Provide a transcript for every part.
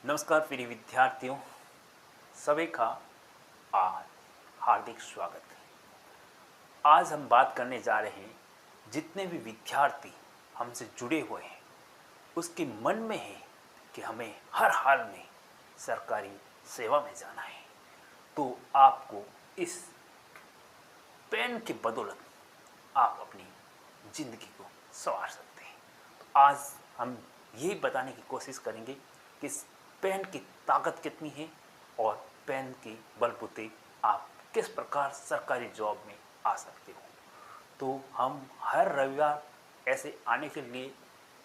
नमस्कार प्रिय विद्यार्थियों, सभी का आज हार्दिक स्वागत है। आज हम बात करने जा रहे हैं जितने भी विद्यार्थी हमसे जुड़े हुए हैं उसके मन में है कि हमें हर हाल में सरकारी सेवा में जाना है, तो आपको इस पेन के बदौलत आप अपनी ज़िंदगी को संवार सकते हैं। तो आज हम यही बताने की कोशिश करेंगे कि पेन की ताकत कितनी है और पेन के बलबूते आप किस प्रकार सरकारी जॉब में आ सकते हो। तो हम हर रविवार ऐसे आने के लिए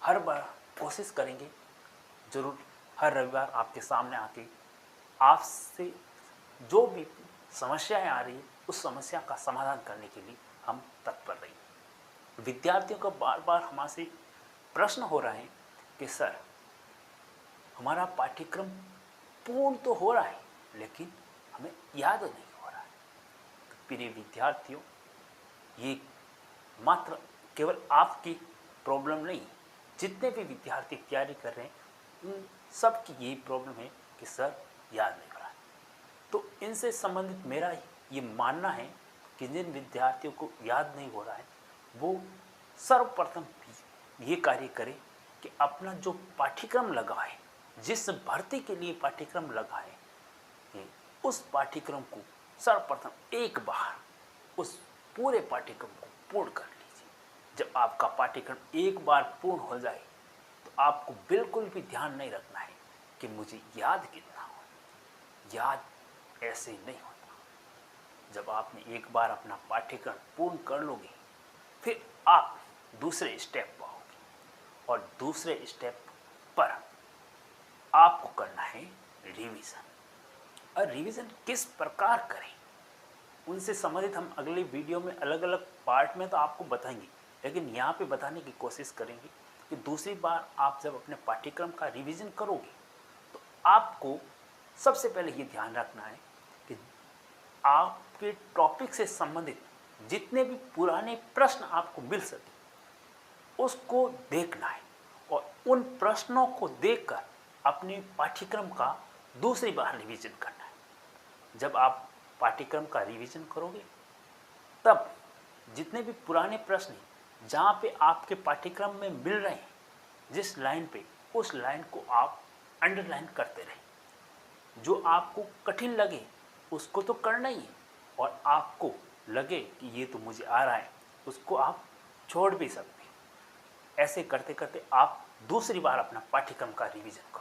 हर बार कोशिश करेंगे, ज़रूर हर रविवार आपके सामने आके आपसे जो भी समस्याएं आ रही उस समस्या का समाधान करने के लिए हम तत्पर रहेंगे। विद्यार्थियों का बार बार हमसे प्रश्न हो रहा है कि सर, हमारा पाठ्यक्रम पूर्ण तो हो रहा है लेकिन हमें याद नहीं हो रहा है। तो प्रिय विद्यार्थियों, ये मात्र केवल आपकी प्रॉब्लम नहीं, जितने भी विद्यार्थी तैयारी कर रहे हैं उन सब की यही प्रॉब्लम है कि सर याद नहीं हो रहा है। तो इनसे संबंधित मेरा ये मानना है कि जिन विद्यार्थियों को याद नहीं हो रहा है वो सर्वप्रथम ये कार्य करें कि अपना जो पाठ्यक्रम लगा है, जिस भर्ती के लिए पाठ्यक्रम लगा है, उस पाठ्यक्रम को सर्वप्रथम एक बार उस पूरे पाठ्यक्रम को पूर्ण कर लीजिए। जब आपका पाठ्यक्रम एक बार पूर्ण हो जाए तो आपको बिल्कुल भी ध्यान नहीं रखना है कि मुझे याद कितना हो। याद ऐसे नहीं होता। जब आपने एक बार अपना पाठ्यक्रम पूर्ण कर लोगे फिर आप दूसरे स्टेप पर आओगे और दूसरे स्टेप पर आपको करना है रिवीजन। और रिवीजन किस प्रकार करें उनसे संबंधित हम अगले वीडियो में अलग अलग पार्ट में तो आपको बताएंगे, लेकिन यहाँ पे बताने की कोशिश करेंगे कि दूसरी बार आप जब अपने पाठ्यक्रम का रिवीजन करोगे तो आपको सबसे पहले ये ध्यान रखना है कि आपके टॉपिक से संबंधित जितने भी पुराने प्रश्न आपको मिल सके उसको देखना है और उन प्रश्नों को देखकर अपने पाठ्यक्रम का दूसरी बार रिवीजन करना है। जब आप पाठ्यक्रम का रिवीजन करोगे तब जितने भी पुराने प्रश्न जहाँ पे आपके पाठ्यक्रम में मिल रहे हैं, जिस लाइन पे, उस लाइन को आप अंडरलाइन करते रहें। जो आपको कठिन लगे उसको तो करना ही है और आपको लगे कि ये तो मुझे आ रहा है उसको आप छोड़ भी सकते हैं। ऐसे करते करते आप दूसरी बार अपना पाठ्यक्रम का रिवीजन करोगे।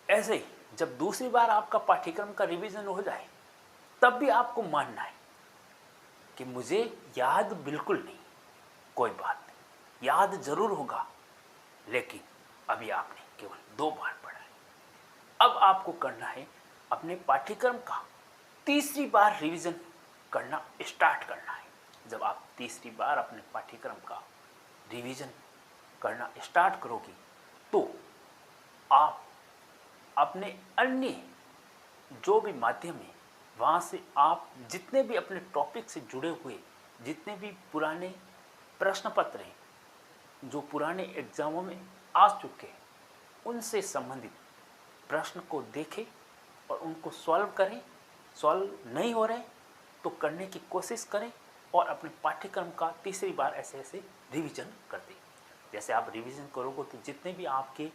ऐसे ही जब दूसरी बार आपका पाठ्यक्रम का रिवीजन हो जाए तब भी आपको मानना है कि मुझे याद बिल्कुल नहीं। कोई बात नहीं, याद जरूर होगा, लेकिन अभी आपने केवल 2 बार पढ़ा है। अब आपको करना है अपने पाठ्यक्रम का तीसरी बार रिवीजन करना स्टार्ट करना है। जब आप तीसरी बार अपने पाठ्यक्रम का रिवीजन करना स्टार्ट करोगे तो आप अपने अन्य जो भी माध्यम है वहाँ से आप जितने भी अपने टॉपिक से जुड़े हुए जितने भी पुराने प्रश्न पत्र हैं जो पुराने एग्जामों में आ चुके हैं उनसे संबंधित प्रश्न को देखें और उनको सॉल्व करें। सॉल्व नहीं हो रहे तो करने की कोशिश करें और अपने पाठ्यक्रम का तीसरी बार ऐसे ऐसे रिवीजन कर दें। जैसे आप रिवीजन करोगे तो जितने भी आपके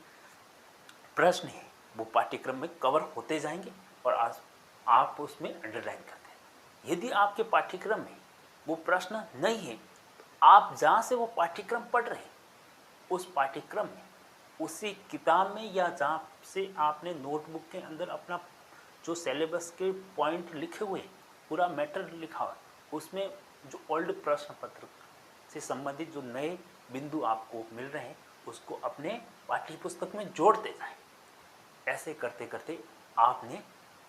प्रश्न हैं वो पाठ्यक्रम में कवर होते जाएंगे और आप उसमें अंडरलाइन करते हैं। यदि आपके पाठ्यक्रम में वो प्रश्न नहीं है तो आप जहाँ से वो पाठ्यक्रम पढ़ रहे हैं उस पाठ्यक्रम में, उसी किताब में या जहाँ से आपने नोटबुक के अंदर अपना जो सिलेबस के पॉइंट लिखे हुए पूरा मैटर लिखा हुआ उसमें जो ओल्ड प्रश्न पत्र से संबंधित जो नए बिंदु आपको मिल रहे हैं उसको अपने पाठ्य पुस्तक में जोड़ते जाएं। ऐसे करते करते आपने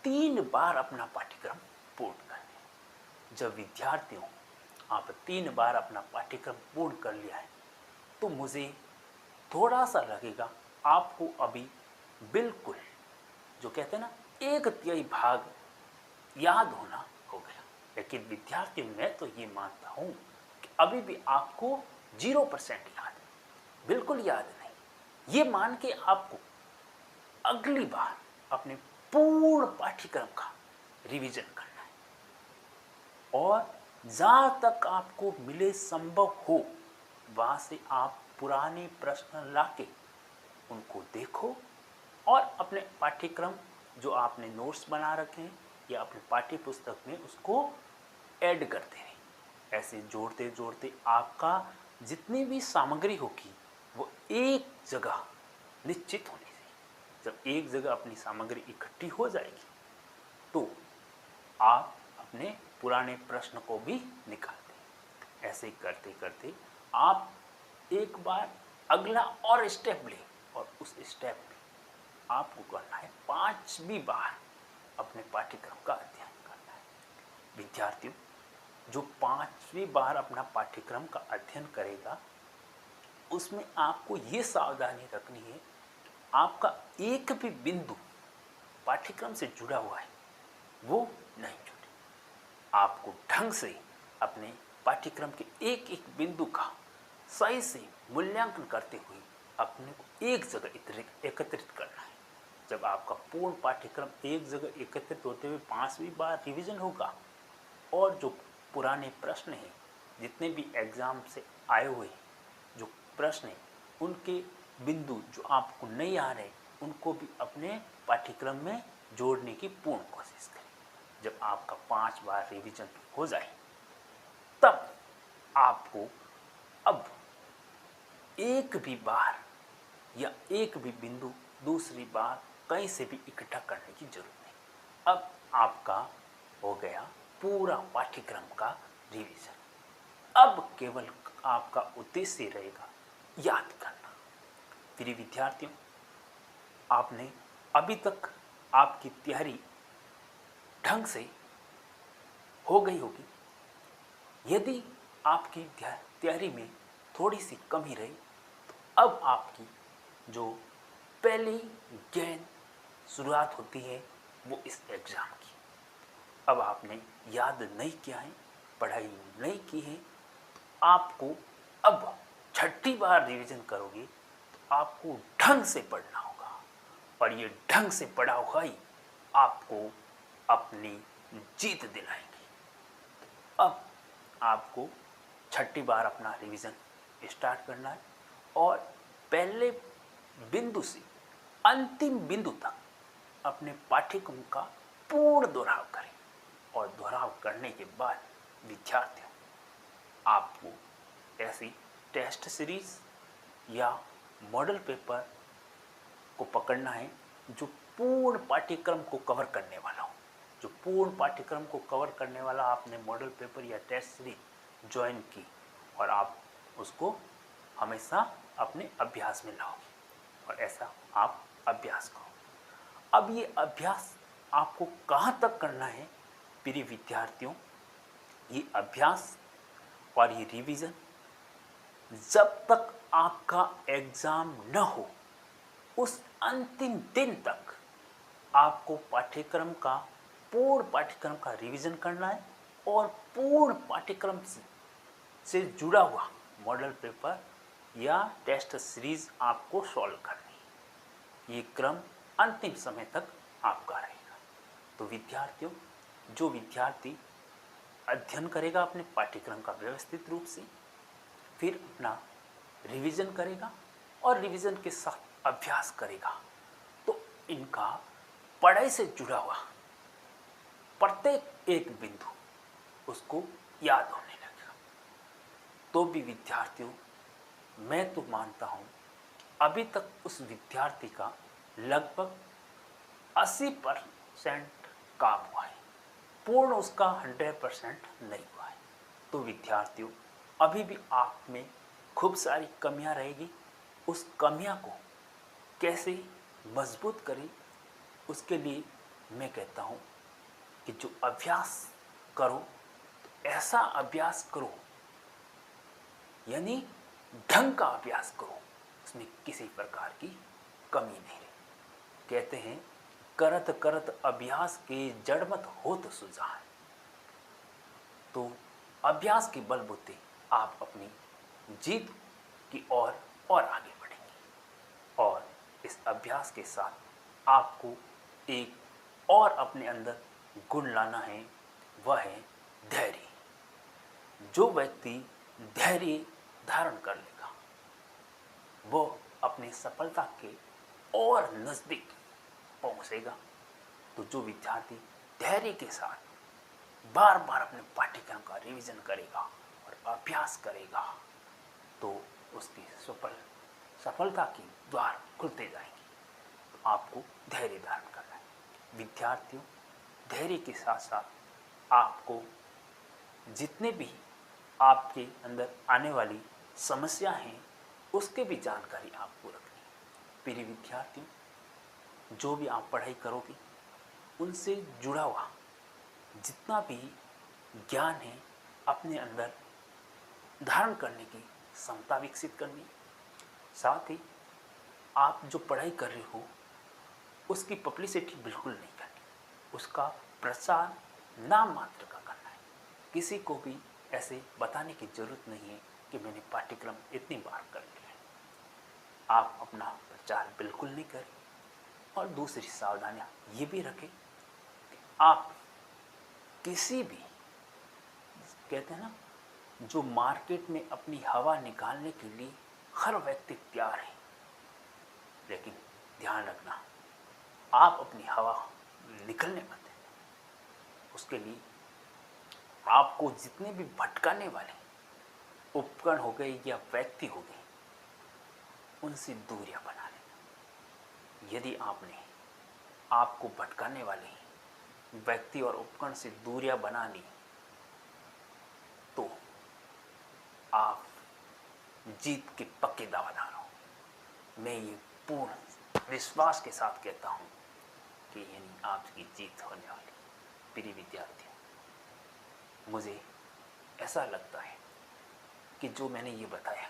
3 बार अपना पाठ्यक्रम पूर्ण कर लिया। जब विद्यार्थियों आप 3 बार अपना पाठ्यक्रम पूर्ण कर लिया है तो मुझे थोड़ा सा लगेगा आपको अभी बिल्कुल जो कहते हैं ना 1/3 भाग याद होना हो गया। लेकिन विद्यार्थी मैं तो ये मानता हूँ कि अभी भी आपको 0% याद है, बिल्कुल याद नहीं। ये मान के आपको अगली बार अपने पूर्ण पाठ्यक्रम का रिवीजन करना है और जहाँ तक आपको मिले संभव हो वहाँ से आप पुराने प्रश्न लाके उनको देखो और अपने पाठ्यक्रम जो आपने नोट्स बना रखे हैं या अपने पाठ्य पुस्तक में उसको ऐड करते रहें। ऐसे जोड़ते जोड़ते आपका जितनी भी सामग्री होगी वो एक जगह निश्चित होनी चाहिए। जब एक जगह अपनी सामग्री इकट्ठी हो जाएगी तो आप अपने पुराने प्रश्न को भी निकालते हैं। ऐसे करते करते आप एक बार अगला और स्टेप लें और उस स्टेप में आपको करना है 5वीं बार अपने पाठ्यक्रम का अध्ययन करना है। विद्यार्थियों, जो 5वीं बार अपना पाठ्यक्रम का अध्ययन करेगा उसमें आपको ये सावधानी रखनी है आपका एक भी बिंदु पाठ्यक्रम से जुड़ा हुआ है वो नहीं छूटे। आपको ढंग से अपने पाठ्यक्रम के एक एक बिंदु का सही से मूल्यांकन करते हुए अपने को एक जगह एकत्रित करना है। जब आपका पूर्ण पाठ्यक्रम एक जगह एकत्रित होते हुए 5वीं बार रिवीजन होगा और जो पुराने प्रश्न हैं जितने भी एग्ज़ाम से आए हुए जो प्रश्न हैं उनके बिंदु जो आपको नहीं आ रहे उनको भी अपने पाठ्यक्रम में जोड़ने की पूर्ण कोशिश करें। जब आपका 5 बार रिवीजन हो जाए तब आपको अब एक भी बार या एक भी बिंदु दूसरी बार कहीं से भी इकट्ठा करने की जरूरत नहीं। अब आपका हो गया पूरा पाठ्यक्रम का रिवीजन। अब केवल आपका उद्देश्य रहेगा याद करना। प्रिय विद्यार्थियों, आपने अभी तक आपकी तैयारी ढंग से हो गई होगी। यदि आपकी तैयारी में थोड़ी सी कमी रही तो अब आपकी जो पहली गेन शुरुआत होती है वो इस एग्ज़ाम की। अब आपने याद नहीं किया है, पढ़ाई नहीं की है, तो आपको अब 6ठी बार रिवीजन करोगे तो आपको ढंग से पढ़ना होगा और ये ढंग से पढ़ा हुआ ही आपको अपनी जीत दिलाएगी। तो अब आपको 6ठी बार अपना रिवीजन स्टार्ट करना है और पहले बिंदु से अंतिम बिंदु तक अपने पाठ्यक्रम का पूर्ण दोहराव करें और दोहराव करने के बाद विद्यार्थियों आपको ऐसी टेस्ट सीरीज या मॉडल पेपर को पकड़ना है जो पूर्ण पाठ्यक्रम को कवर करने वाला हो। जो पूर्ण पाठ्यक्रम को कवर करने वाला आपने मॉडल पेपर या टेस्ट सीरीज ज्वाइन की और आप उसको हमेशा अपने अभ्यास में लाओगे और ऐसा आप अभ्यास करो। अब ये अभ्यास आपको कहाँ तक करना है प्रिय विद्यार्थियों? ये अभ्यास और ये रिवीजन जब तक आपका एग्ज़ाम न हो उस अंतिम दिन तक आपको पाठ्यक्रम का पूर्ण पाठ्यक्रम का रिवीजन करना है और पूर्ण पाठ्यक्रम से जुड़ा हुआ मॉडल पेपर या टेस्ट सीरीज आपको सॉल्व करनी है। ये क्रम अंतिम समय तक आपका रहेगा। तो विद्यार्थियों, जो विद्यार्थी अध्ययन करेगा अपने पाठ्यक्रम का व्यवस्थित रूप से, फिर अपना रिवीजन करेगा और रिवीजन के साथ अभ्यास करेगा तो इनका पढ़ाई से जुड़ा हुआ प्रत्येक एक बिंदु उसको याद होने लगेगा। तो भी विद्यार्थियों, मैं तो मानता हूँ अभी तक उस विद्यार्थी का लगभग 80% काम हुआ है, पूर्ण उसका 100% नहीं हुआ है। तो विद्यार्थियों, अभी भी आप में खूब सारी कमियां रहेगी। उस कमियां को कैसे मजबूत करें, उसके लिए मैं कहता हूँ कि जो अभ्यास करो तो ऐसा अभ्यास करो, यानी ढंग का अभ्यास करो, उसमें किसी प्रकार की कमी नहीं रहे। कहते हैं करत करत अभ्यास के जड़ मत होत सुजान। तो अभ्यास के बलबूते आप अपनी जीत की ओर और आगे बढ़ेंगे और इस अभ्यास के साथ आपको एक और अपने अंदर गुण लाना है, वह है धैर्य। जो व्यक्ति धैर्य धारण कर लेगा वो अपनी सफलता के और नज़दीक पहुंचेगा। तो जो विद्यार्थी धैर्य के साथ बार बार अपने पाठ्यक्रम का रिवीजन करेगा और अभ्यास करेगा तो उसकी सफलता के द्वार खुलते जाएंगे। तो आपको धैर्य धारण करना है। विद्यार्थियों, धैर्य के साथ साथ आपको जितने भी आपके अंदर आने वाली समस्या हैं उसके भी जानकारी आपको रखनी है। प्रिय विद्यार्थियों, जो भी आप पढ़ाई करोगे उनसे जुड़ा हुआ जितना भी ज्ञान है अपने अंदर धारण करने की क्षमता विकसित करनी। साथ ही आप जो पढ़ाई कर रहे हो उसकी पब्लिसिटी बिल्कुल नहीं करनी, उसका प्रचार नाम मात्र का करना है। किसी को भी ऐसे बताने की ज़रूरत नहीं है कि मैंने पाठ्यक्रम इतनी बार कर लिया है। आप अपना प्रचार बिल्कुल नहीं करें। और दूसरी सावधानियाँ ये भी रखें कि आप किसी भी, कहते हैं ना, जो मार्केट में अपनी हवा निकालने के लिए हर व्यक्ति तैयार है, लेकिन ध्यान रखना आप अपनी हवा निकलने मत दें। उसके लिए आपको जितने भी भटकाने वाले उपकरण हो गए या व्यक्ति हो गए उनसे दूरियां बना लेना। यदि आपने आपको भटकाने वाले व्यक्ति और उपकरण से दूरियां बना ली तो आप जीत के पक्के दावेदार हो। मैं ये पूर्ण विश्वास के साथ कहता हूँ कि यानी आपकी जीत होने वाली। प्रिय विद्यार्थियों, मुझे ऐसा लगता है कि जो मैंने ये बताया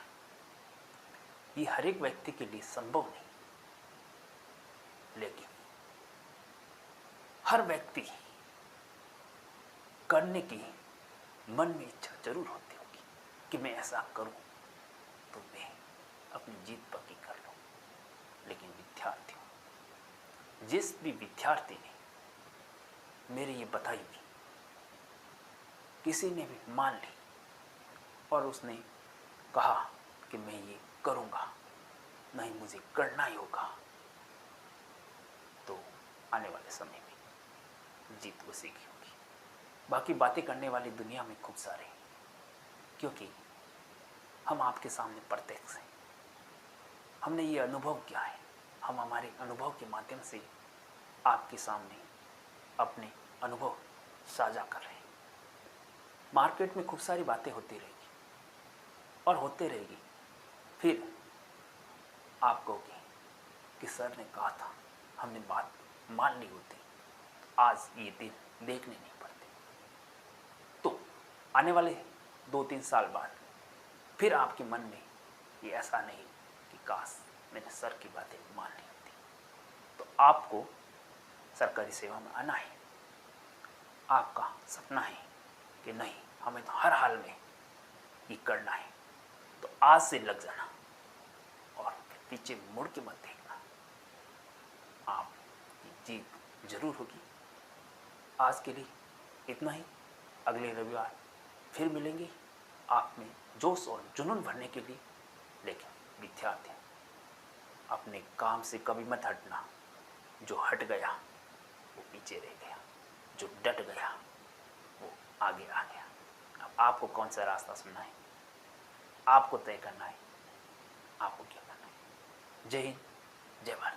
ये हर एक व्यक्ति के लिए संभव नहीं, लेकिन हर व्यक्ति करने की मन में इच्छा जरूर होती होगी कि मैं ऐसा करूं तो मैं अपनी जीत पक्की कर लूं। लेकिन विद्यार्थियों, जिस भी विद्यार्थी ने मेरे ये बताई थी, किसी ने भी मान ली और उसने कहा कि मैं ये करूंगा, नहीं मुझे करना ही होगा, तो आने वाले समय में जीत उसी की होगी। बाकी बातें करने वाली दुनिया में खूब सारे हैं, क्योंकि हम आपके सामने प्रत्यक्ष हैं। हमने ये अनुभव किया है, हम हमारे अनुभव के माध्यम से आपके सामने अपने अनुभव साझा कर रहे हैं। मार्केट में खूब सारी बातें होती रहेगी और होते रहेगी। फिर आप कहोगे कि सर ने कहा था, हमने बात मान ली होती, आज ये दिन देखने नहीं पड़ते। तो आने वाले 2-3 साल बाद फिर आपके मन में ये ऐसा नहीं कि काश मैंने सर की बातें मान ली होती। तो आपको सरकारी सेवा में आना है, आपका सपना है कि नहीं हमें तो हर हाल में ये करना है, तो आज से लग जाना और पीछे मुड़ के मत देखना, आपकी जीत जरूर होगी। आज के लिए इतना ही। अगले रविवार फिर मिलेंगे आप में जोश और जुनून भरने के लिए। लेकिन विद्यार्थी, अपने काम से कभी मत हटना। जो हट गया वो पीछे रह गया, जो डट गया वो आगे आ गया। अब आपको कौन सा रास्ता चुनना है, आपको तय करना है, आपको क्या करना है। जय हिंद, जय भारत।